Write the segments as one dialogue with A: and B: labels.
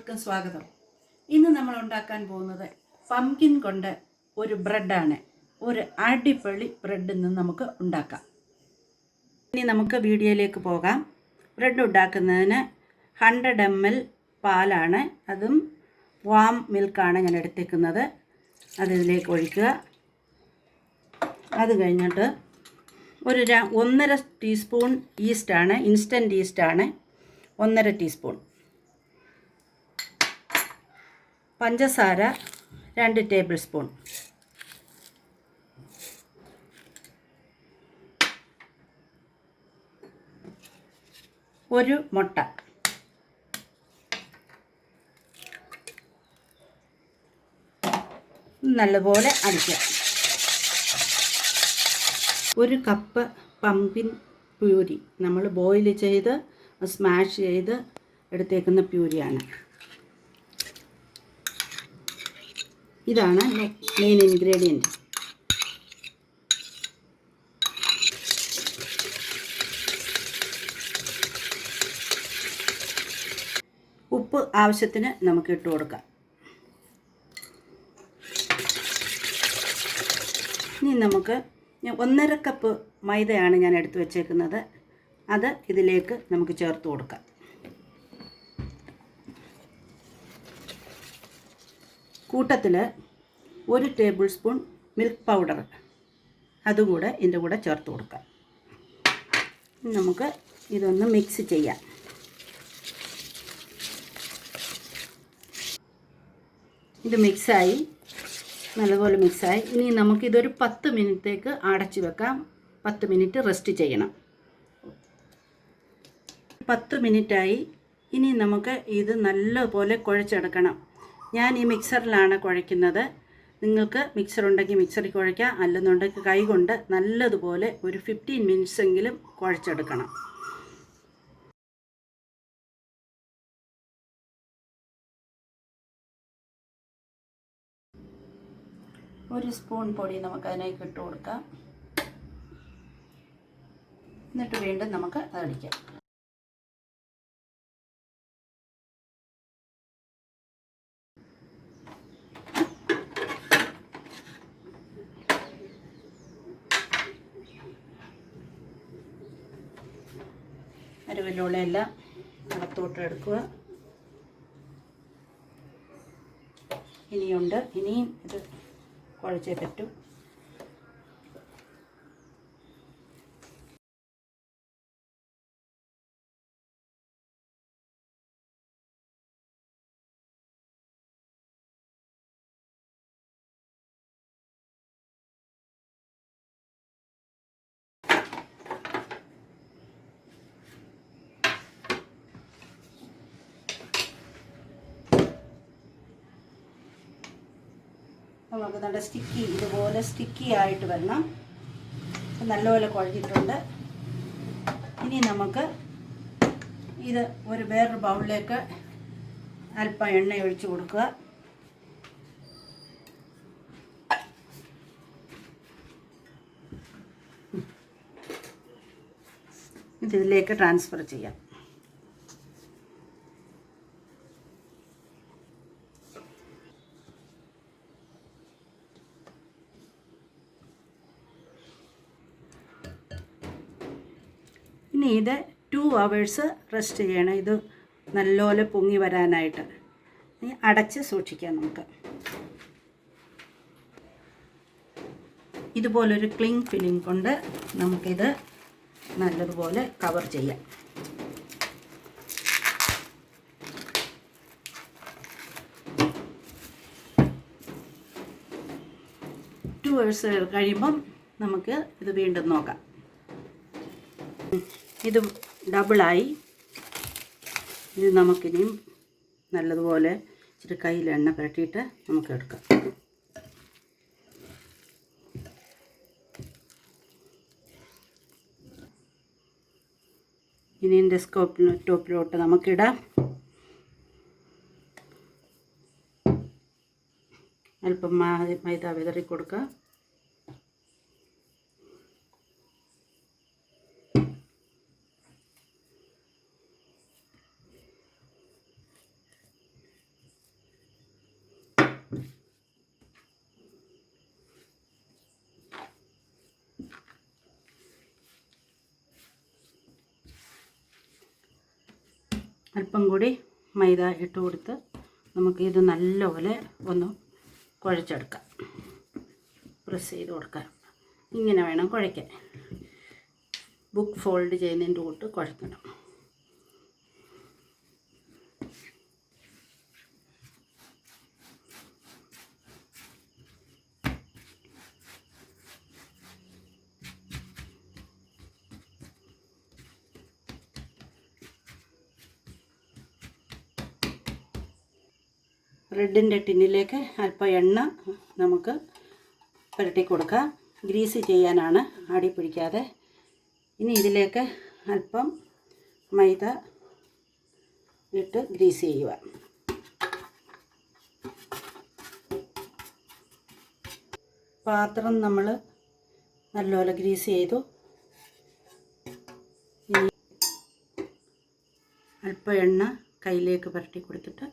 A: എല്ലാവർക്കും സ്വാഗതം. ഇന്ന് നമ്മൾ ഉണ്ടാക്കാൻ പോകുന്നത് പംകിൻ കൊണ്ട് ഒരു ബ്രെഡാണ്. ഒരു അടിപൊളി ബ്രെഡ് ഇന്ന് നമുക്ക് ഉണ്ടാക്കാം. ഇനി നമുക്ക് വീഡിയോയിലേക്ക് പോകാം. ബ്രെഡ് ഉണ്ടാക്കുന്നതിന് 100 ml പാലാണ്, അതും വാം മിൽക്കാണ് ഞാൻ എടുത്തേക്കുന്നത്. അതിലേക്ക് ഒഴിക്കുക. അത് കഴിഞ്ഞിട്ട് ഒരു 1.5 ടീസ്പൂൺ ഈസ്റ്റാണ്, ഇൻസ്റ്റൻറ്റ് ഈസ്റ്റാണ്, 1.5 ടീസ്പൂൺ. പഞ്ചസാര 2 ടേബിൾ സ്പൂൺ. ഒരു മുട്ട. നല്ലപോലെ അടിക്കുക. 1 കപ്പ് പംകിൻ പ്യൂരി, നമ്മൾ ബോയിൽ ചെയ്ത് സ്മാഷ് ചെയ്ത് എടുത്തേക്കുന്ന പ്യൂരിയാണ്. ഇതാണ് മെയിൻ ഇൻഗ്രീഡിയൻറ്റ്. ഉപ്പ് ആവശ്യത്തിന് നമുക്ക് ഇട്ട് കൊടുക്കാം. ഇനി നമുക്ക് 1.5 കപ്പ് മൈദയാണ് ഞാൻ എടുത്ത് വെച്ചേക്കുന്നത്. അത് ഇതിലേക്ക് നമുക്ക് ചേർത്ത് കൊടുക്കാം. കൂട്ടത്തിൽ 1 ടേബിൾ സ്പൂൺ മിൽക്ക് പൗഡർ അതുകൂടെ ഇതിൻ്റെ കൂടെ ചേർത്ത് കൊടുക്കാം. നമുക്ക് ഇതൊന്ന് മിക്സ് ചെയ്യാം. ഇത് മിക്സായി, നല്ലപോലെ മിക്സായി. ഇനി നമുക്കിതൊരു 10 മിനിറ്റത്തേക്ക് അടച്ചു വെക്കാം. 10 മിനിറ്റ് റെസ്റ്റ് ചെയ്യണം. 10 മിനിറ്റായി. ഇനി നമുക്ക് ഇത് നല്ലപോലെ കുഴച്ചെടുക്കണം. ഞാൻ ഈ മിക്സറിലാണ് കുഴയ്ക്കുന്നത്. നിങ്ങൾക്ക് മിക്സർ ഉണ്ടെങ്കിൽ മിക്സറിൽ കുഴയ്ക്കാം, അല്ലെന്നുണ്ടെങ്കിൽ കൈ കൊണ്ട് നല്ലതുപോലെ ഒരു 15 മിനിറ്റ്സ് എങ്കിലും കുഴച്ചെടുക്കണം. ഒരു സ്പൂൺ പൊടി നമുക്ക് അതിലേക്ക് ഇട്ട് കൊടുക്കാം. എന്നിട്ട് വീണ്ടും നമുക്ക് അതടിക്കാം. അരുവിലുള്ള എല്ലാം അകത്തോട്ട് എടുക്കുക. ഇനിയും ഇത് കുഴച്ചേ പറ്റും. നമുക്ക് നല്ല ഇതുപോലെ സ്റ്റിക്കി ആയിട്ട് വരണം. നല്ലപോലെ കുഴച്ചിട്ടുണ്ട്. ഇനി നമുക്ക് ഇത് വേറൊരു ബൗളിലേക്ക് അല്പം എണ്ണ ഒഴിച്ച് കൊടുക്കുക. ഇതിലേക്ക് ട്രാൻസ്ഫർ ചെയ്യാം. ഇനി ഇത് 2 hours റെസ്റ്റ് ചെയ്യണം. ഇത് നല്ലപോലെ പൊങ്ങി വരാനായിട്ട്. ഇനി അടച്ച് സൂക്ഷിക്കാം. നമുക്ക് ഇതുപോലൊരു ക്ലിങ് ഫിലിം കൊണ്ട് നമുക്കിത് നല്ലതുപോലെ കവർ ചെയ്യാം. ടു hours കഴിയുമ്പം നമുക്ക് ഇത് വീണ്ടും നോക്കാം. ഇത് ഡബിളായി. ഇത് നമുക്കിനിയും നല്ലതുപോലെ ഇച്ചിരി കയ്യിൽ എണ്ണ പുരട്ടിയിട്ട് നമുക്ക് എടുക്കാം. ഇനി ഇതിൻ്റെ ടോപ്പിലോട്ട് നമുക്കിടാം. അല്പം മൈദ വിതറി കൊടുക്കുക. അല്പം കൂടി മൈദ ഇട്ട് കൊടുത്ത് നമുക്കിത് നല്ലപോലെ ഒന്ന് കുഴച്ചെടുക്കാം. പ്രസ് ചെയ്ത് കൊടുക്കാം. ഇങ്ങനെ വേണം കുഴയ്ക്കാൻ. ബുക്ക് ഫോൾഡ് ചെയ്യുന്നതിൻ്റെ കൂട്ട് കുഴക്കണം. ബ്രെഡിൻ്റെ ടിന്നിലേക്ക് അല്പം എണ്ണ നമുക്ക് പുരട്ടി കൊടുക്കാം. ഗ്രീസ് ചെയ്യാനാണ്, അടി പിടിക്കാതെ. ഇനി ഇതിലേക്ക് അല്പം മൈദ ഇട്ട് ഗ്രീസ് ചെയ്യുക. പാത്രം നമ്മൾ നല്ലപോലെ ഗ്രീസ് ചെയ്തു. ഇനി അല്പം എണ്ണ കയ്യിലേക്ക് പുരട്ടി കൊടുത്തിട്ട്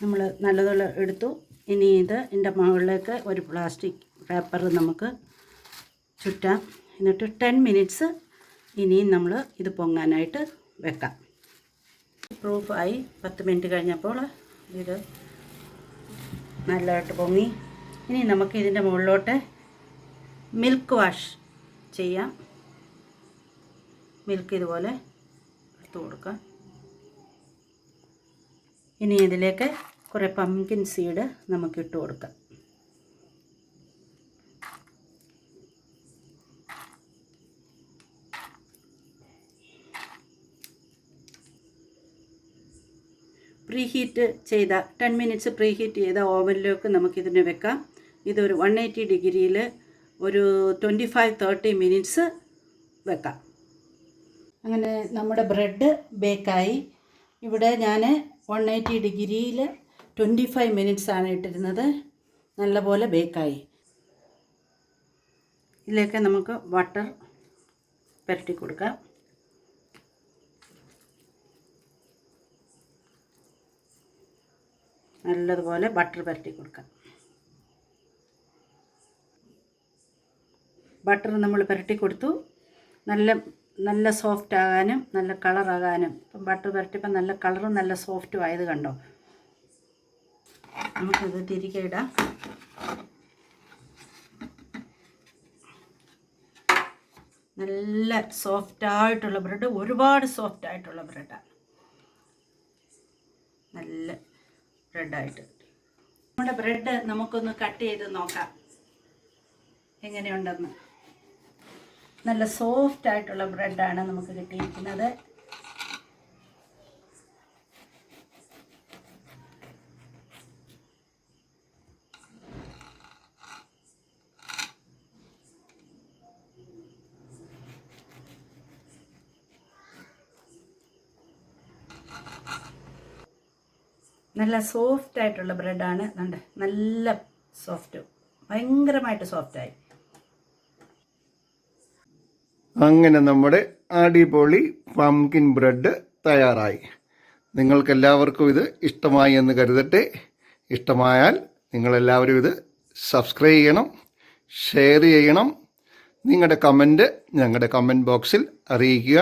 A: നമ്മൾ നല്ലതുപോലെ എടുത്തു. ഇനി ഇതിൻ്റെ മുകളിലേക്ക് ഒരു പ്ലാസ്റ്റിക് പേപ്പർ നമുക്ക് ചുറ്റാം. എന്നിട്ട് 10 മിനിറ്റ്സ് ഇനിയും നമ്മൾ ഇത് പൊങ്ങാനായിട്ട് വെക്കാം. പ്രൂഫായി 10 മിനിറ്റ് കഴിഞ്ഞപ്പോൾ ഇത് നല്ലതായിട്ട് പൊങ്ങി. ഇനി നമുക്ക് ഇതിൻ്റെ മുകളിലോട്ട് മിൽക്ക് വാഷ് ചെയ്യാം. മിൽക്ക് ഇതുപോലെ എടുത്ത് കൊടുക്കാം. ഇനി ഇതിലേക്ക് കുറേ പംകിൻ സീഡ് നമുക്ക് ഇട്ട് കൊടുക്കാം. പ്രീഹീറ്റ് ചെയ്ത 10 മിനിറ്റ്സ് പ്രീഹീറ്റ് ചെയ്ത ഓവനിലേക്ക് നമുക്കിതിനെ വെക്കാം. ഇതൊരു 180 ഡിഗ്രിയിൽ ഒരു 25-30 മിനിറ്റ്സ് വെക്കാം. അങ്ങനെ നമ്മുടെ ബ്രെഡ് ബേക്കായി. ഇവിടെ ഞാൻ 180 ഡിഗ്രിയിൽ 25 മിനിറ്റ്സ് ആണ് ഇട്ടിരുന്നത്. നല്ലപോലെ ബേക്കായി. ഇതിലേക്ക് നമുക്ക് ബട്ടർ പുരട്ടി കൊടുക്കാം. നല്ലതുപോലെ ബട്ടർ പുരട്ടി കൊടുക്കാം. ബട്ടർ നമ്മൾ പുരട്ടി കൊടുത്തു. നല്ല സോഫ്റ്റ് ആകാനും നല്ല കളറാകാനും. ഇപ്പം ബട്ടർ പുരട്ടിയപ്പോൾ നല്ല കളറും നല്ല സോഫ്റ്റും ആയത് കണ്ടോ. നമുക്കിത് തിരികെ ഇടാം. നല്ല സോഫ്റ്റായിട്ടുള്ള ബ്രെഡ്, ഒരുപാട് സോഫ്റ്റായിട്ടുള്ള ബ്രെഡാണ്. നല്ല ബ്രെഡായിട്ട് നമ്മുടെ ബ്രെഡ് നമുക്കൊന്ന് കട്ട് ചെയ്ത് നോക്കാം എങ്ങനെയുണ്ടെന്ന്. നല്ല സോഫ്റ്റായിട്ടുള്ള ബ്രെഡാണ് നമുക്ക് കിട്ടിയിരിക്കുന്നത്. നല്ല സോഫ്റ്റായിട്ടുള്ള ബ്രെഡാണ്. നല്ല സോഫ്റ്റ്, ഭയങ്കരമായിട്ട് സോഫ്റ്റായി.
B: അങ്ങനെ നമ്മുടെ അടിപൊളി പംകിൻ ബ്രെഡ് തയ്യാറായി. നിങ്ങൾക്കെല്ലാവർക്കും ഇത് ഇഷ്ടമായി എന്ന് കരുതട്ടെ. ഇഷ്ടമായാൽ നിങ്ങളെല്ലാവരും ഇത് സബ്സ്ക്രൈബ് ചെയ്യണം, ഷെയർ ചെയ്യണം. നിങ്ങളുടെ കമൻറ്റ് ഞങ്ങളുടെ കമൻറ്റ് ബോക്സിൽ അറിയിക്കുക.